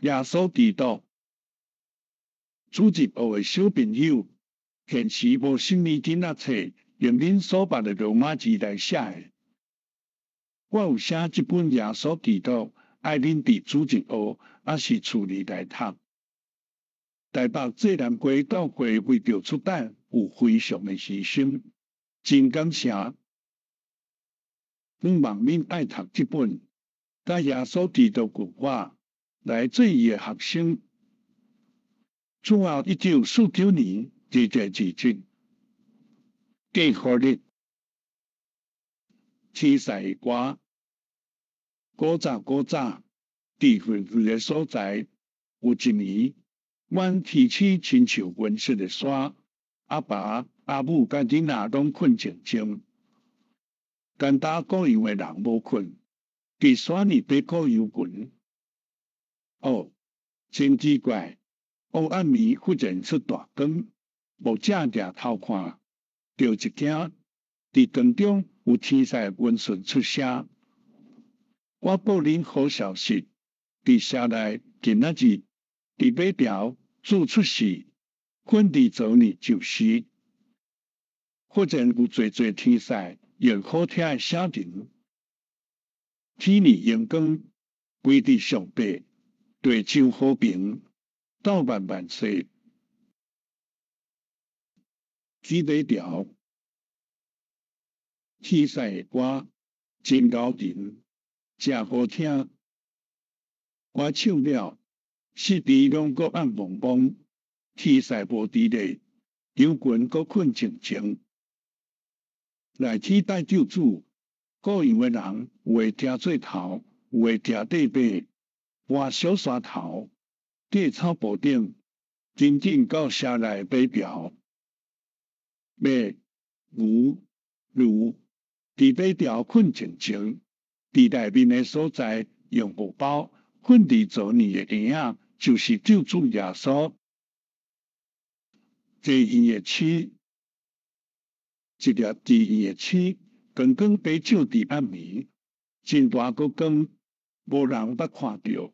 耶稣基督，主入学的小朋友，现时无心理囡仔册，用恁所捌的罗马字来写的。我有写这本耶稣基督，爱恁伫主入学，还是厝里来读。台北济南街教会为着出版，有非常的牺牲，真感谢。我望恁爱读这本，甲耶稣基督句话来做伊的学生。主后1949年2月2日，记号日，天使歌，古早，地远的所在，有一年，阮天气亲像温室的山，阿爸阿母甲囡仔拢困静静，干打各样的人无困，伫山里爬过游群。哦，真奇怪！黑暗暝忽然出大光，无正抬头看，就一惊。伫光中有天使温顺出声。我报恁好消息，伫城内今仔日，伫马条主出世，困伫昨日就是。忽然有侪天使用好听的声调，天里阳光归伫上白，地上和平，道万万岁。举马条，天使的歌真高沉，真好听。我唱了，四地拢搁暗蒙蒙，天使无伫咧，游群搁困静静。来天带救主，各样的人有会听做头，有会听底尾，换小山头，地草坡顶，真正到城内马条。马、牛、驴，伫马条困静静，伫内面的所在用布包，困伫昨日的婴仔，就是救主耶稣。坐院的鼠，一粒伫院的鼠，光光白照伫暗暝，真大个光，无人捌看到。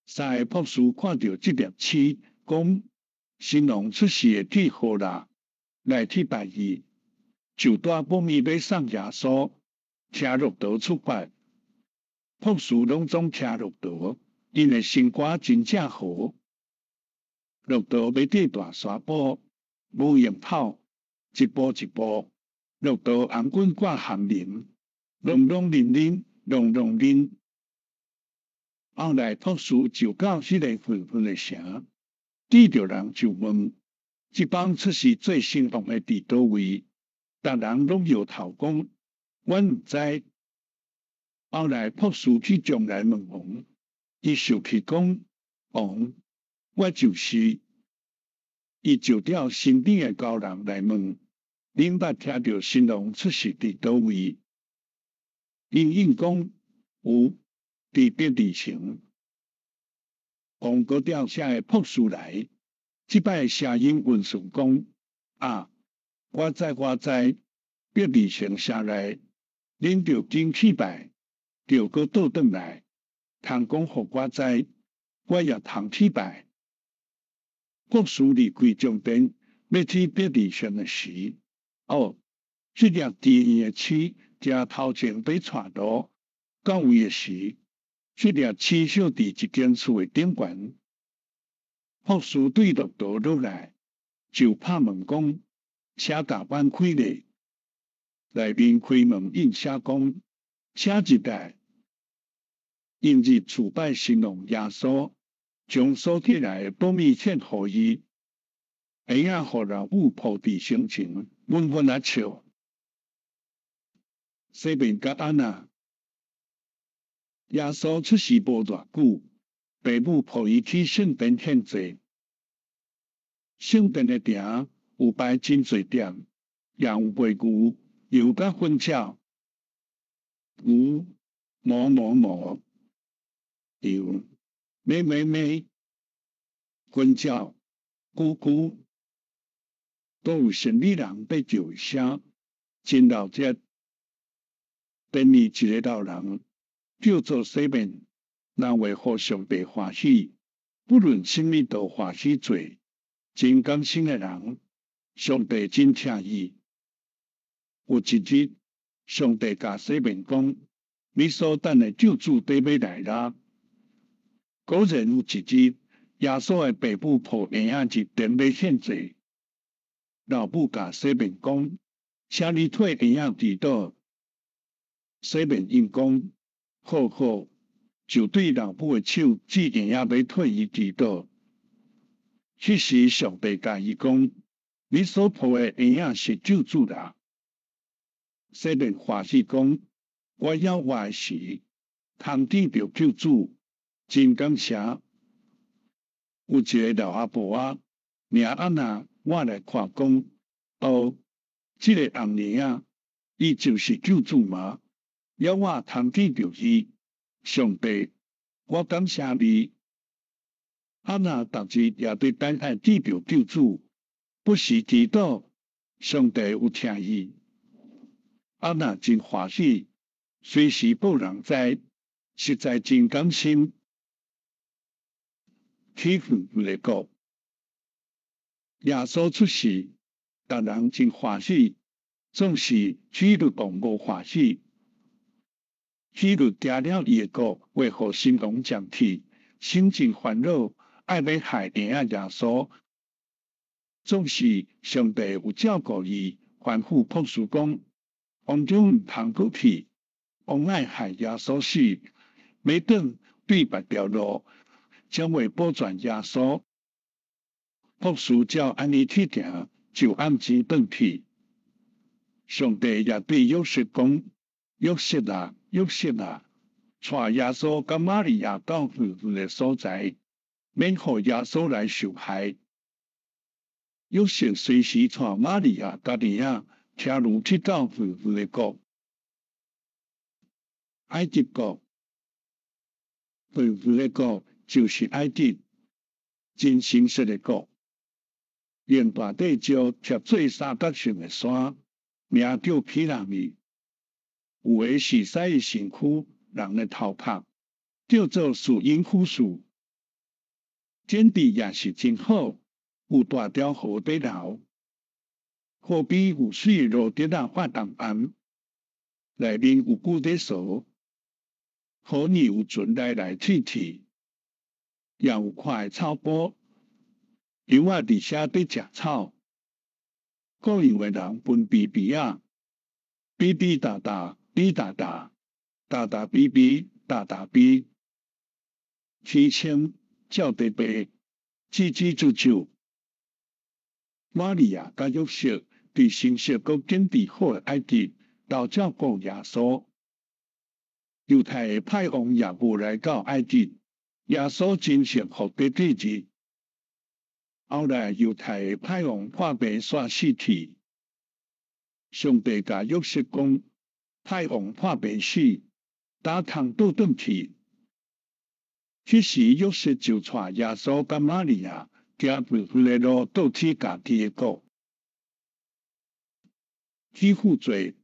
三个博士看到这粒鼠，讲新郎出世的天好啦，来去拜伊，就带保密要送耶稣，车骆驼出发。博士拢总车骆驼，因的身躯真正好。骆驼要过大沙坡，无用跑，一步一步。骆驼红棍挂含铃，隆隆铃铃，隆隆铃。后来博士就到迄个混混的城，遇到人就问：这帮出世最兴旺的伫倒位？逐人拢摇头讲：阮毋知。后来博士去将来问王，伊受气讲：王，我就是。伊就调身边的高人来问：恁捌听到新郎出世伫倒位？因应讲：有，伫伯利城。王阁调下的博士来，即摆声音温顺讲：啊，我知，伯利城城内，恁着紧去拜，着阁倒转来，通讲互我知，我也通去拜。博士离开中殿，要去伯利城的时，这粒地院的鼠正头前被带路，到位的时，这粒鼠小伫一间厝的顶悬。博士对骆驼落来，就拍门讲：车甲弯开咧。内面开门应写讲：请入来。因入厝拜新郎耶稣，将所摕来的保密券互伊，婴仔互老母抱伫身前，温温啊笑。西面甲安娜，耶稣出世无偌久，父母抱伊去圣殿献祭。圣殿的埕有摆真侪点，也有卖牛、油甲粉鸟。牛哞哞哞，油咩咩咩，粉鸟咕咕，都有生理人要叫一声，真闹热。第二一个老人叫做西面，人为互上帝欢喜，不论什么都欢喜做。真感性的人，上帝真疼伊。有一日，上帝甲西面讲：你所等的救主得要来啦。果然有一日，耶稣的爸母抱婴仔一定要献祭。老母甲西面讲：请你替婴仔祈祷。西面应讲：好好，就对老母的手指婴仔要替伊祈祷。迄时上帝甲伊讲：你所抱的婴仔是救主啦。西面欢喜讲：我要活的时，通见到救主，真感谢。有一个老阿婆啊，名安娜，我来看讲，哦，这个红娘啊，伊就是救主吗？要我通见到伊，上帝，我感谢你。安娜逐日也对等待见到救主，不时祈祷，上帝有听伊。安娜真欢喜，随时报人知，实在真感心。天父来国，耶稣出世，大人真欢喜，总是希律王无欢喜。希律定了伊的国，为何心龙降体，心情烦恼，爱要害婴仔耶稣。总是上帝有照顾伊，吩咐博士讲：王中唔通过去，王爱害耶稣死，每等对别条路，将会保全耶稣。博士照安尼去行，就按时转去。上帝也对约瑟讲：约瑟啊，约瑟啊，带耶稣甲玛利亚到夫妇的所在，免互耶稣来受害。约瑟随时带玛利亚甲尼亚车路去到夫妇的国。埃及国，夫妇的国就是埃及，真神圣的国。连大地石贴做三角形的山，名叫皮拉米。有的是西的身躯，人的头壳，叫做树荫枯树。天地也是真好，有大条河在流，河边有水路在那发动岸，内面有骨在扫，河里有船来去去，也有快草坡。牛仔伫遐在食草，各样的人分比比啊，比比哒哒，比哒哒，哒哒比比，哒哒比。天青照地白，吱吱啾啾。玛利亚甲约瑟对成熟阁建立好的埃及，都照顾耶稣。犹太的派王也无来到埃及，耶稣真幸福的日子。后来犹太的派王破病煞死去，上帝甲约瑟讲：派王破病死，打通倒转去。迄时约瑟就带耶稣甲玛利亚行夫妇的路，倒去家己的国。起负罪，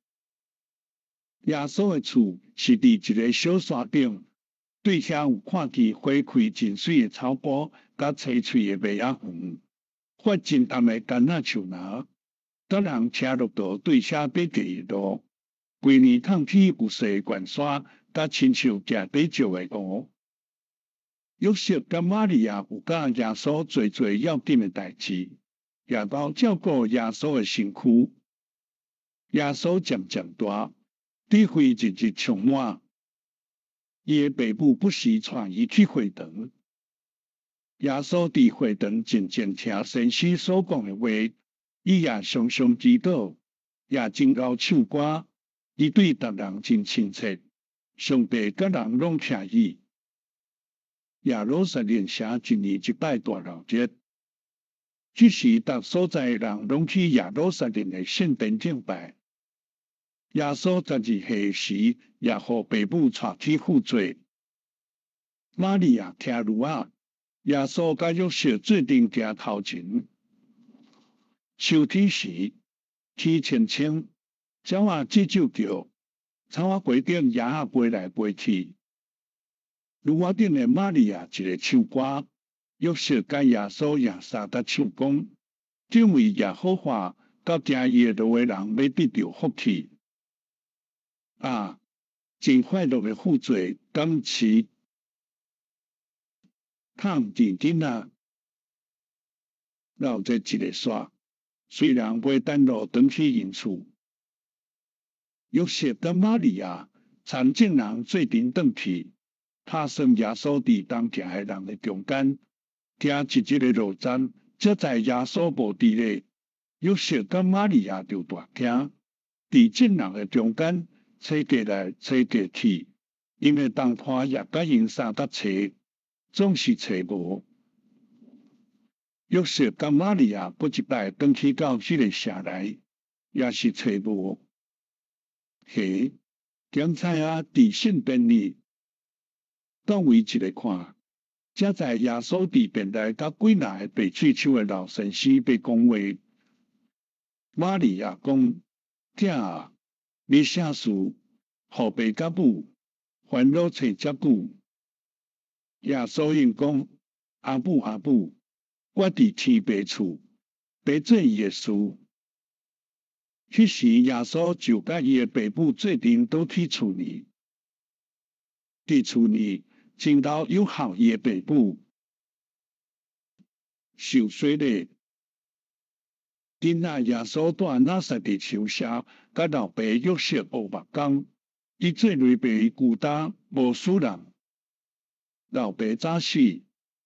耶稣的厝是伫一个小山顶，对遐有看见花开真水的草坡，甲青翠的麦仔园，发真暗的橄榄树林。当人车落道对遐爬第二路，规年通起有细悬山，甲亲像食底石的鹅。约瑟甲玛利亚有甲耶稣做要紧的代志，也包照顾耶稣的身躯。耶稣渐渐大，智慧日日充满。伊的爸母不时带伊去会堂。耶稣伫会堂静静听先师所讲的话，伊也常常祈祷，也真够唱歌。伊对别人真亲切，上帝甲人拢听伊。耶路撒冷城一年一摆大闹节，即时各所在人拢去耶路撒冷的圣殿敬拜。耶稣12岁时，也互爸母带去负罪。玛利亚听路啊，耶稣甲约瑟做阵行头前。秋天时，天清清，鸟仔吱啾叫，草仔规顶叶仔飞来飞去。如我顶的玛利亚一个唱歌，约瑟甲耶稣也三得唱讲，因为耶和华到听伊的话人要得到福气。啊，真快乐的负罪，今次探甜甜啊，绕这一个线，虽然袂等路转去因厝，约瑟甲玛利亚参正人做阵转去，拍算耶稣伫当徛的人的中间，听一个路站，则在耶稣无伫咧，约瑟甲玛利亚就大惊，伫正人的中间找过来找过去，因为当看也甲因三得找，总是找无。约瑟甲玛利亚不一摆转去到迄个城内，也是找无。嘿，警察啊，伫身边里，当位一个看，则在耶稣伫边内甲几若个白喙手的老先生被讲话。玛利亚讲：囝啊，你啥事？互爸甲母烦恼找遮久？耶稣应讲：阿母阿母，我伫天父厝，爸做伊的事。迄时耶稣就甲伊的爸母做阵倒去厝里，伫厝里正头有孝伊的爸母受洗礼。囡仔耶稣带拿撒勒树下，甲老爸约瑟学目工，伊做雷爸孤单无输人。老爸早死，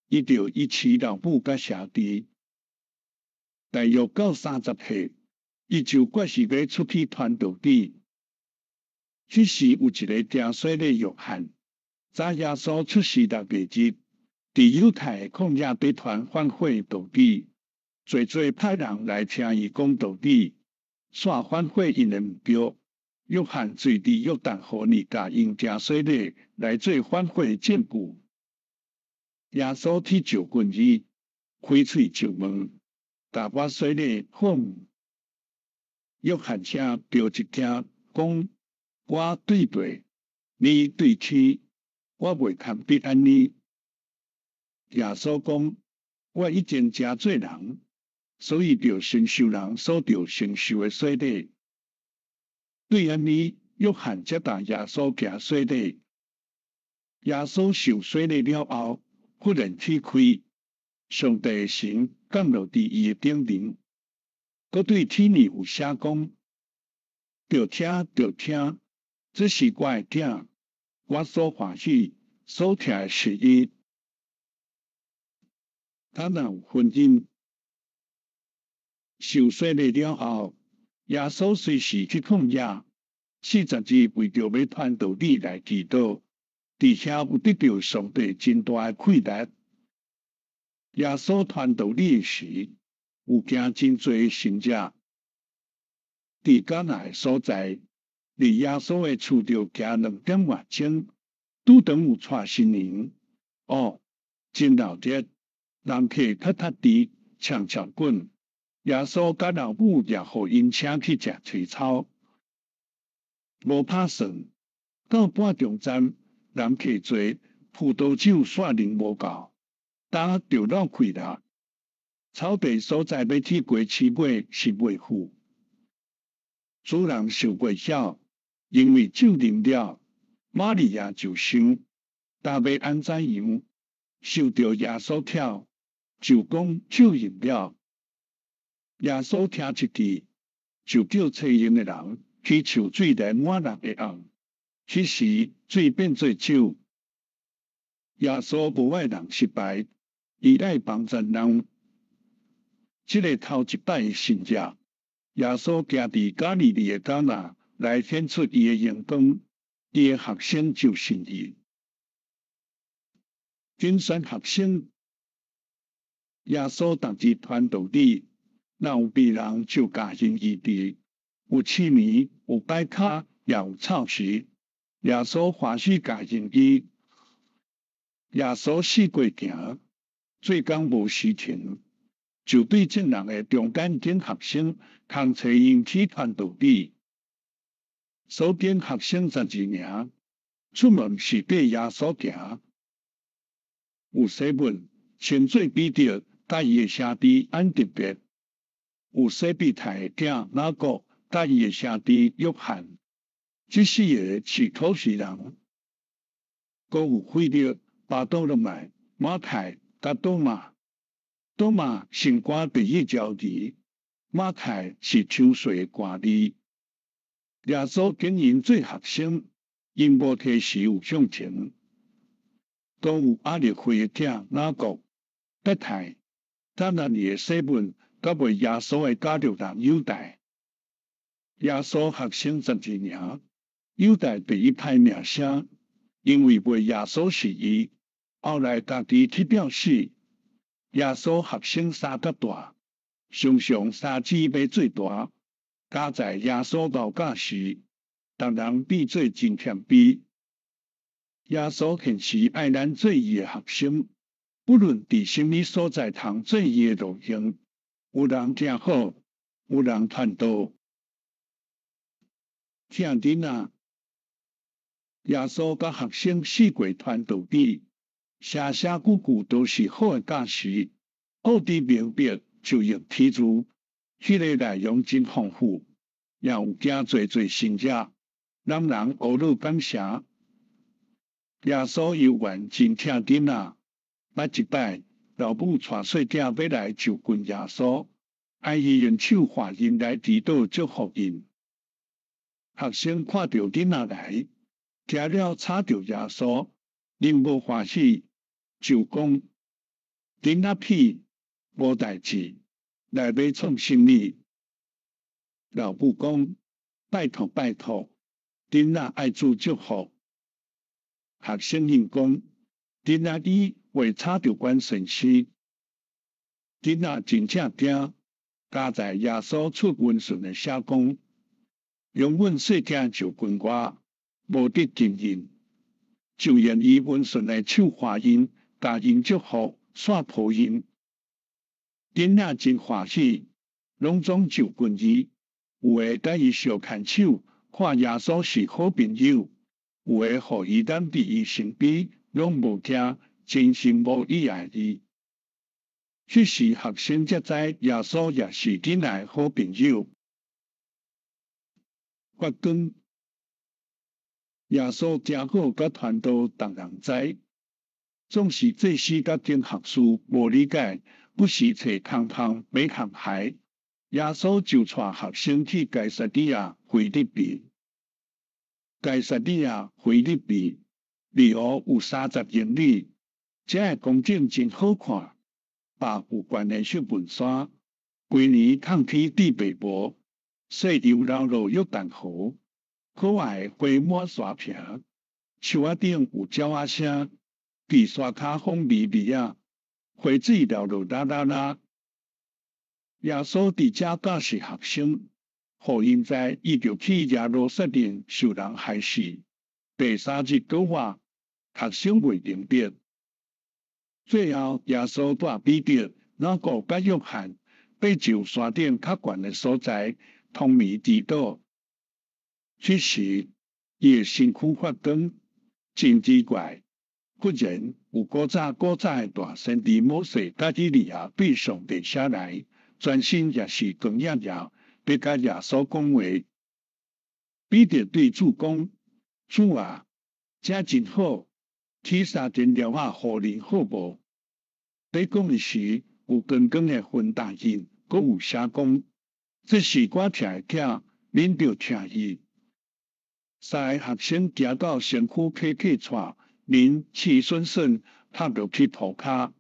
伊就遗弃老母甲兄弟。大约到30岁，伊就决是要出去传道理。迄时有一个听说的约翰，早耶稣出世6月日，伫犹太旷野要传反悔道理，侪派人来听伊讲道理，煞反悔因的目标。约翰随伫约旦河里甲因听说的来做反悔证据。耶稣去召棍伊，开喙就问：但我说的好？约翰听着一听讲：我对地，你对天，我袂堪必安尼。耶稣讲：我已经真做人，所以着承受人所着承受的洗礼。对安尼，约翰接待耶稣行洗礼。耶稣受洗礼了后，忽然天开，上帝神降落伫伊的顶顶，佮对天里有声讲：着听，着听，这是我的囝，我所欢喜、所听的是伊。他若有婚姻，受洗礼了后，耶稣随时去旷野，40日为着要传道理来祈祷，伫遐有得到上帝真大的快乐。耶稣传道理时，有惊真侪信者。伫迦纳的所在，离耶稣的厝着行2点外钟，拄当有带新人。哦，真闹热，人客踢踢地，抢抢滚。耶稣甲老母也互因请去食炊草，无拍算。到半中站，人客多，葡萄酒煞啉无够，胆就落开啦。草地所在要去过市尾是袂赴。主人受过晓，因为酒啉了，玛利亚就想，但要安怎样，受到耶稣挑，就讲酒饮了。耶稣听一记，就叫找用的人去取水来满人的甕。迄时水变做酒。耶稣无爱人失败，伊爱帮助人。这个头一摆的信者，耶稣行伫加利利的迦纳来显出伊的荣光，伊的学生就信伊。竞选学生，耶稣逐日传道理，若有病人就加行医治，有刺面，有摆骹，也有草时。耶稣欢喜加行医。耶稣四过行，做工无时停，就对正人的中间间学生，通找因去传道理。所见学生12名，出门是跟耶稣行。有写文称作彼得甲伊的兄弟安特别，有写比太的囝雅各甲伊的兄弟约翰，这四个是土士人，阁有腓力、巴多罗买、马太甲多马。多马成官第一招弟，马太是抽税官吏。耶稣经营做学生，因无提时有向前，都有压力会的囝雅各、伯太，当然伊的写文，甲为耶稣的家族人犹大。耶稣学生12年，犹大第一派名声，因为为耶稣是伊，后来家己去表示。耶稣学生三甲大，常常三姊妹最大，加在耶稣老教时，人人比做真谦卑。耶稣现时爱咱做伊的学生，不论伫什么所在通做伊的路径，有人正好，有人传道。听恁啊，耶稣甲学生四过传道比。写句句都是好的教师，好的明白就用题字，迄个内容真丰富，也有惊侪新者，让人学了感谢。耶稣游玩真疼囡仔，捌一摆老母带细囝要来就近耶稣，爱伊用手画因来祈祷祝福因。学生看到囡仔来，听了吵着耶稣，仍无欢喜。就讲，囡仔屁无代志，来要创什么？老母讲，拜托拜托，囡仔爱主祝福。学生应讲，囡仔你为吵着阮神师，囡仔真正惊，加在耶稣出温顺的写讲，用阮细囝就近我，无得经营，就愿以温顺的手画因。家因祝福，煞抱因，囡仔真欢喜，拢总就近伊。有诶甲伊相牵手，看耶稣是好朋友；有诶互伊咱伫伊身边，拢无惊，真心无意爱伊。这时学生才知耶稣也是囡仔诶好朋友。发光，耶稣真好，甲传道，人人知。总是这时甲经学士无理解，不时找空空没空害。耶稣就带学生去该撒利亚腓立比。该撒利亚腓立比离河有30英里，这个风景真好看，白有关的雪文山，规年抗天地北薄，细游绕路约旦河，可爱花满山坪，树仔顶有鸟仔声。比山骹风微微啊，花水流落啦啦啦。耶稣伫遮教示学生，互因知伊着去耶路撒冷受人害死。第3日倒话，学生未明白。最后，耶稣带彼得、雅各甲约翰，爬上山顶较悬的所在，通眠祈祷。这时，伊的身躯发光，真奇怪。忽然有古早的大先知摩西甲以利亚对上帝写来，全身也是光耀耀，要甲耶稣讲话。彼得对主讲：“主啊，这真好，起3间庙仔互恁好无？”在讲的时，有光光的分大印，阁有写讲：“这是我听的囝，恁着听伊。”3个学生行到身躯客喘。恁气顺顺，趴落去涂骹。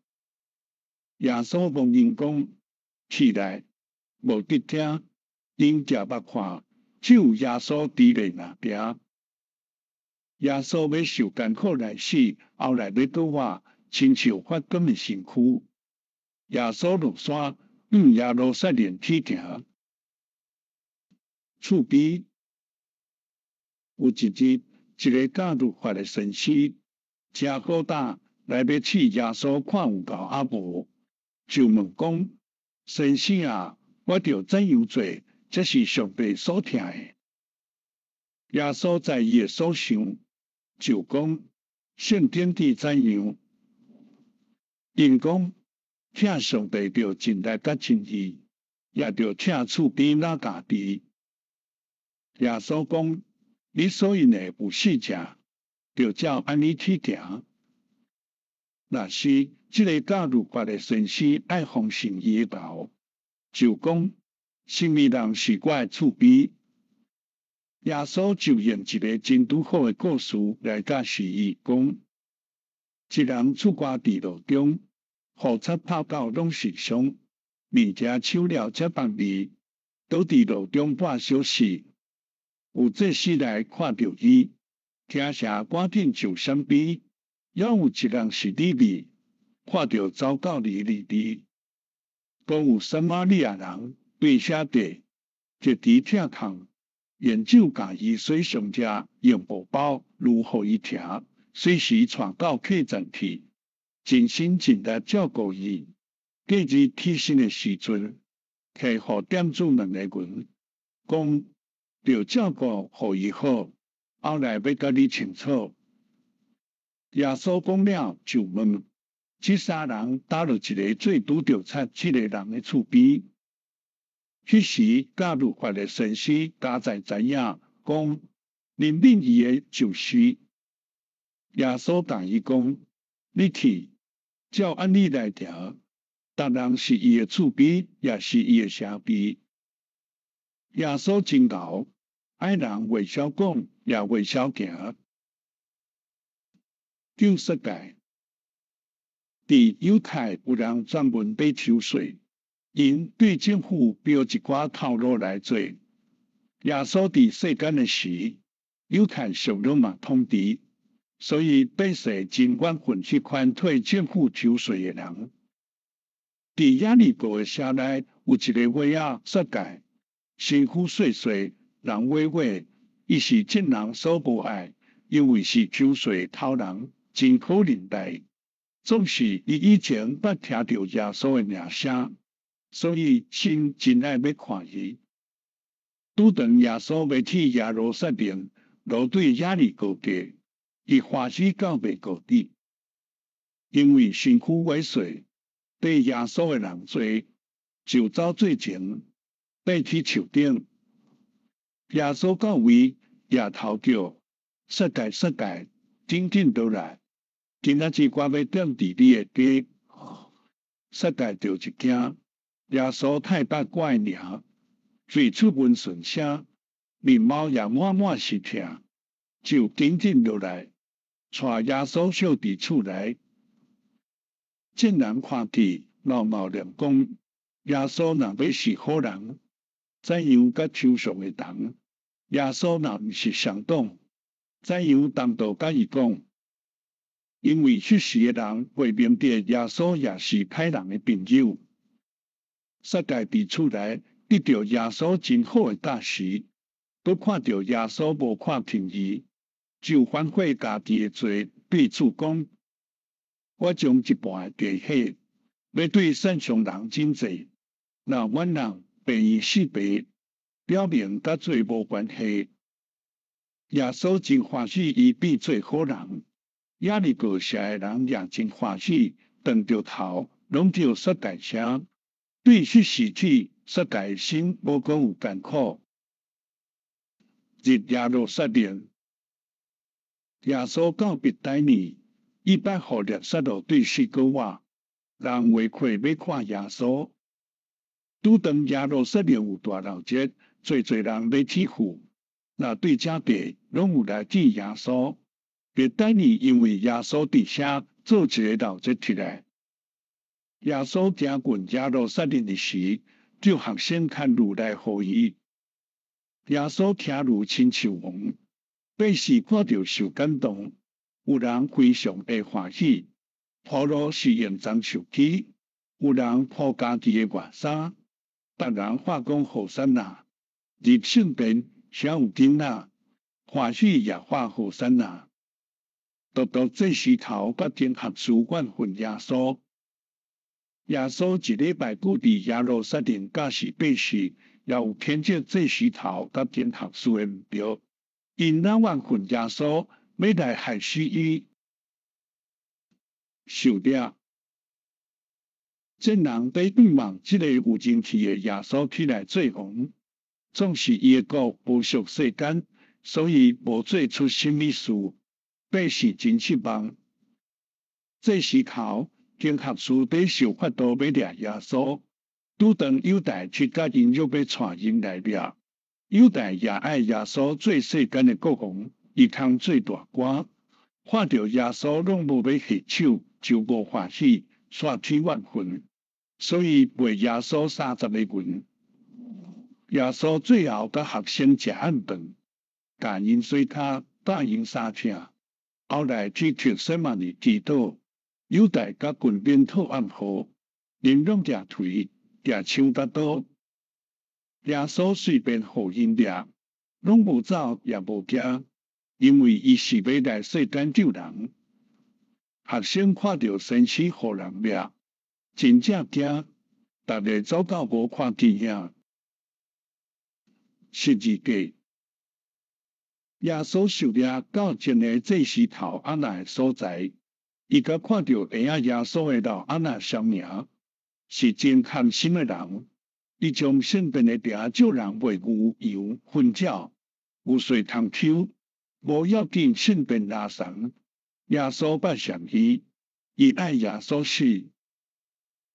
耶稣望因讲：“起来，无得听，恁食目看，只有耶稣伫咧那边。”耶稣要受艰苦来死，后来要倒我，亲像发光的身躯。耶稣落山，向耶路撒冷去行。厝边有一日，一个教律法的先师。真好胆来要去耶稣看有够啊无，就问讲：“先生啊，我着怎样做，这是上帝所听的？”耶稣在伊的所想，就讲：“圣经地怎样，因讲请上帝着尽力甲真意，也着请厝边那家己。耶稣讲：你所应的有四只，着照安尼去行。若是即个教律法的先师爱奉行伊的道，就讲什么人是我的厝边。耶稣就用一个真拄好的故事来解释伊，讲一人出外伫路中，雨擦泡到拢是伤，而且手了才放味，倒伫路中半小时。有这时来看到伊，听声赶紧就闪避。也有一人是利未，看到走到离地，讲有撒玛利亚人对写地，一直疼痛。研究家己水上者用布包如何伊听，随时传到客栈去，尽心尽力照顾伊。隔日起身的时阵，客户店主两个人讲，要照顾互伊好，后来要甲你清楚。耶稣讲了就问，这三人打了一个最拄着出这个人的厝边。迄时，教律法的先师加在知影，讲认定伊的就是。耶稣答伊讲：你去，照安尼来调，逐人是伊的厝边，也是伊的城边。耶稣真牛，爱人未晓讲，也未晓行。第世界，伫犹太有人专门买抽税。因对政府标一寡套路来做。耶稣伫世间的时，犹太属罗马统治，所以百姓真怨恨迄款退政府抽税的人。伫亚利哥的城内有一个尾仔设计，身躯细细，人歪歪，伊是众人所无爱，因为是抽税偷人，真可怜待。总是伊以前捌听到耶稣的名声。所以心真爱要看伊。拄当耶稣要去耶路撒冷，路对亚利哥地，伊欢喜到袂过底，因为身躯萎缩，对耶稣的人多，就走最前，爬去树顶。耶稣到位，也头叫世界，紧紧倒来。今仔日我要踮伫你的家，世界就一惊。耶稣太八怪名，嘴出温顺声，面貌也满是疼，就紧紧落来，带耶稣小伫厝内。众人看见，闹闹念讲，耶稣若要是好人，怎样甲抽象的同？耶稣若毋是上党，怎样当道甲伊讲？因为迄时的人会明白耶稣也是歹人的朋友。世界伫厝内得到耶稣真好的教示，都看到耶稣无看轻伊，就反悔家己的罪，对主讲：我将一半地血，要对善上人真济，若阮人便以死白，表明甲罪无关系。耶稣真欢喜伊变做好人，亚利哥城的人也真欢喜，转着头拢着说大声。对迄时起，世界心无讲有艰苦。入耶路撒冷，耶稣到别大尼，伊捌互列撒路对四个话，人围过要看耶稣。拄当耶路撒冷有大闹节，侪人要去赴，那对遮地拢有来见耶稣。别大尼因为耶稣伫遐做一个闹节起来。耶稣行过耶路撒冷的时，就学生牵驴来互伊。耶稣听驴亲像王，百姓看到受感动，有人非常的欢喜。铺路是用棕树枝，有人铺家己的外衫，别人话讲好山呐，入圣殿谁有囡仔，欢喜也话好山呐。独这时头决定合书怨恨耶稣。耶稣一礼拜久伫耶路撒冷教示百姓，也有偏见这时头甲天学书的目标，因那怨恨耶稣，要来害死伊。受了真人在仰望这个有情气的耶稣起来做王，总是伊的国无属世间，所以无做出什么事，表示真失望。这时候，经学士在受法度要掠耶稣，拄当犹大去甲因约要带因来掠。犹大也爱耶稣做世间的国王，伊通做大官。看到耶稣拢无要下手，就无欢喜，煞起怨恨，所以卖耶稣30个银。耶稣最后甲学生食暗饭，教因水骹，带因三请，后来去特西玛尼祈祷。犹大甲军兵讨暗号，人拢掠腿，掠枪甲刀。耶稣随便互因掠，拢无走也无惊，因为伊是要来世间救人。学生看到先使互人掠，真正惊，逐个走到无看见影。十字架，耶稣受掠到前个这时头安那的所在，伊甲看到会影耶稣的老安那相名，是真堪心的人。伊将身边的茶少人卖牛油粉饺，有水通抽，无要紧身边拉绳。耶稣捌上伊，伊爱耶稣死。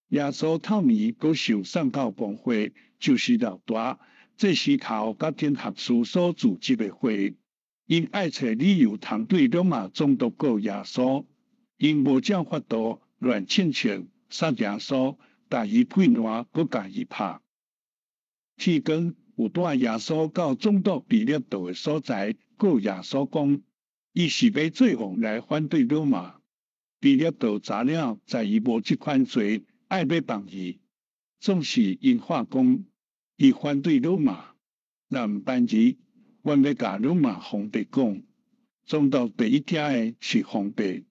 耶稣透暝阁受送到公会，就是老大。这时头甲天学士所组织的会，因爱找理由通对罗马总督告耶稣，因无照法度乱请求杀耶稣，但伊配烂阁甲伊拍。天光有带耶稣到总督比勒道的所在，告耶稣讲，伊是要做王来反对罗马。比勒道知了，在伊无这款罪，爱要放伊，总是因话讲，伊反对罗马，但毋单止，阮要甲罗马皇帝讲，总督第一听的是皇帝。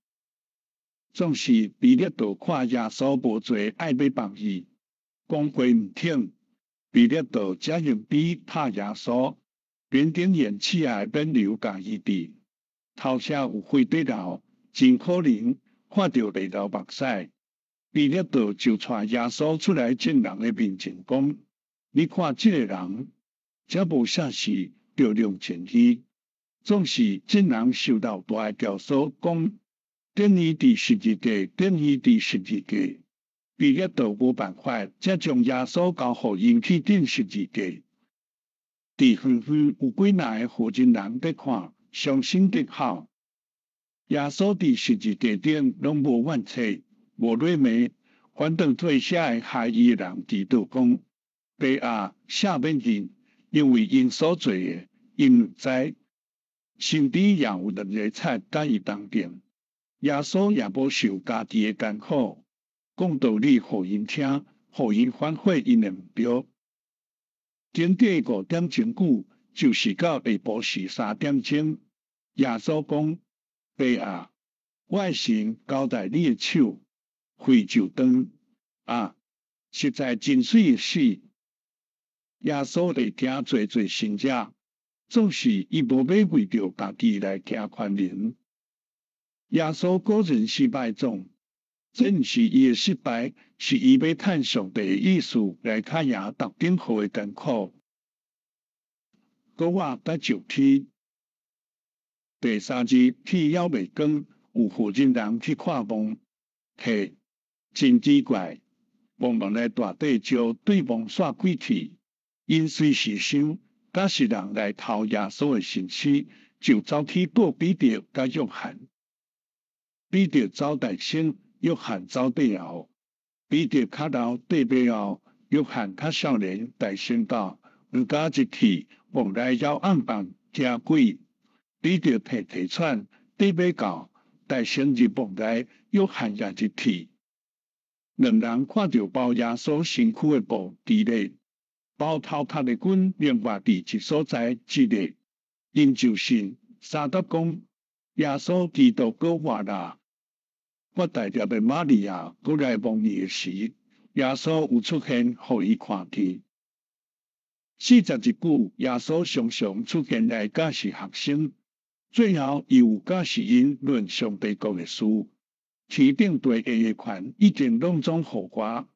总是比勒道看耶稣无罪，爱要放伊，公会毋听。比勒道才用笔拍耶稣，边顶演起来免流甲伊治。头车有火底流，真可能看到泪流目屎。比勒道就带耶稣出来众人的面前讲：你看这个人，这无啥事着量前去，总是众人受到大教唆讲，点伊伫十字架，点伊伫十字架。比勒道无办法，才将耶稣交互因去顶十字架。伫远远有几若个附近人伫看，伤心极好。耶稣伫十字架顶拢无怨气，无落骂，反倒对写的害伊的人祈祷讲：爸啊，赦免因，因为因所做的，因毋知。甚至也有两个菜甲伊同定，耶稣也无受家己的艰苦。讲道理，互因听，互因反悔因的目标。整整5点钟久，就是到下晡时3点钟。耶稣讲：爸啊，我的神交代你的手，血就断啊！实在真水的死。耶稣来听做信者，总是伊无要为着家己来听宽仁。耶稣个人失败中。这毋是伊的失败，是伊要趁上帝的意思来卡赢特定好的艰苦。我甲就天，第3日天还未光，有附近人去看梦，嘿，真奇怪，梦来大地石对梦煞鬼去，因随时想，假是人来偷耶稣的身躯，就走去告彼得甲约翰。彼得走大声。约翰走背后，彼得较老缀背后，约翰较少年大声道：毋敢一去，梦来要暗房惊鬼。彼得提喘，缀背到大声入梦内，约翰也一去。两人看到包耶稣身躯的布伫咧，包头壳的棍另外伫一所在一咧，因就信三德讲耶稣基督搁活啦。我大粒的玛利亚过来望伊时，耶稣有出现，互伊看见。41句，耶稣常常出现来教示学生，最后伊有教示因论上帝国的事。天顶地下的权已经拢总互我，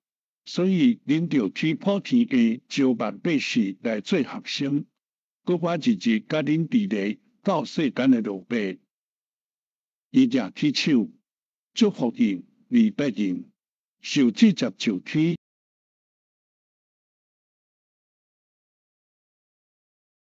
所以恁着去普天下招万百姓来做学生，搁我日日甲恁伫咧斗世间的落魄，伊正起手祝福因、二百人受直接就起。